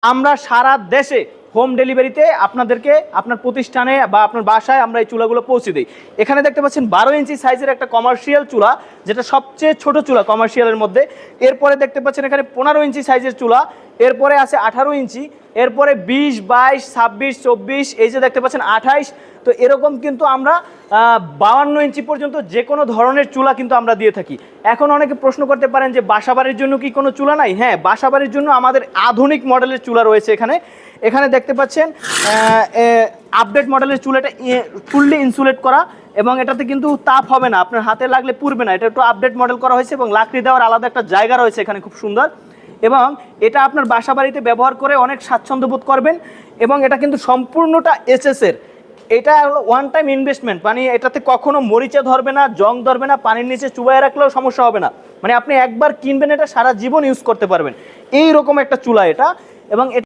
আমরা সারা দেশে হোম ডেলিভারিতে আপনাদেরকে আপনার প্রতিষ্ঠানে বা আপনার বাসায় আমরা এই চুলাগুলো পৌঁছে দিই। এখানে দেখতে পাচ্ছেন 12 ইঞ্চি সাইজের একটা কমার্শিয়াল চুলা, যেটা সবচেয়ে ছোট চুলা কমার্শিয়ালের মধ্যে। এরপরে দেখতে পাচ্ছেন এখানে 15 ইঞ্চি সাইজের চুলা, এরপরে আছে 18 ইঞ্চি, এরপরে 20, 22, 26, 24, এই যে দেখতে পাচ্ছেন 28। তো এরকম কিন্তু আমরা 52 ইঞ্চি পর্যন্ত যে কোনো ধরনের চুলা কিন্তু আমরা দিয়ে থাকি। এখন অনেকে প্রশ্ন করতে পারেন যে বাসাবাড়ির জন্য কি কোনো চুলা নাই? হ্যাঁ, বাসাবাড়ির জন্য আমাদের আধুনিক মডেলের চুলা রয়েছে এখানে। এখানে দেখতে পাচ্ছেন আপডেট মডেলের চুলাটা ফুললি ইনসুলেট করা, এবং এটাতে কিন্তু তাপ হবে না, আপনার হাতে লাগলে পুড়বে না। এটা একটু আপডেট মডেল করা হয়েছে এবং লাকড়ি দেওয়ার আলাদা একটা জায়গা রয়েছে এখানে, খুব সুন্দর। এবং এটা আপনার বাসা বাড়িতে ব্যবহার করে অনেক স্বাচ্ছন্দ্য বোধ করবেন। এবং এটা কিন্তু সম্পূর্ণটা এসএসের। এটা হলো ওয়ান টাইম ইনভেস্টমেন্ট, মানে এটাতে কখনো মরিচা ধরবে না, জং ধরবে না, পানির নিচে চুবাইয়ে রাখলেও সমস্যা হবে না। মানে আপনি একবার কিনবেন, এটা সারা জীবন ইউজ করতে পারবেন। এই রকম একটা চুলা এটা। এবং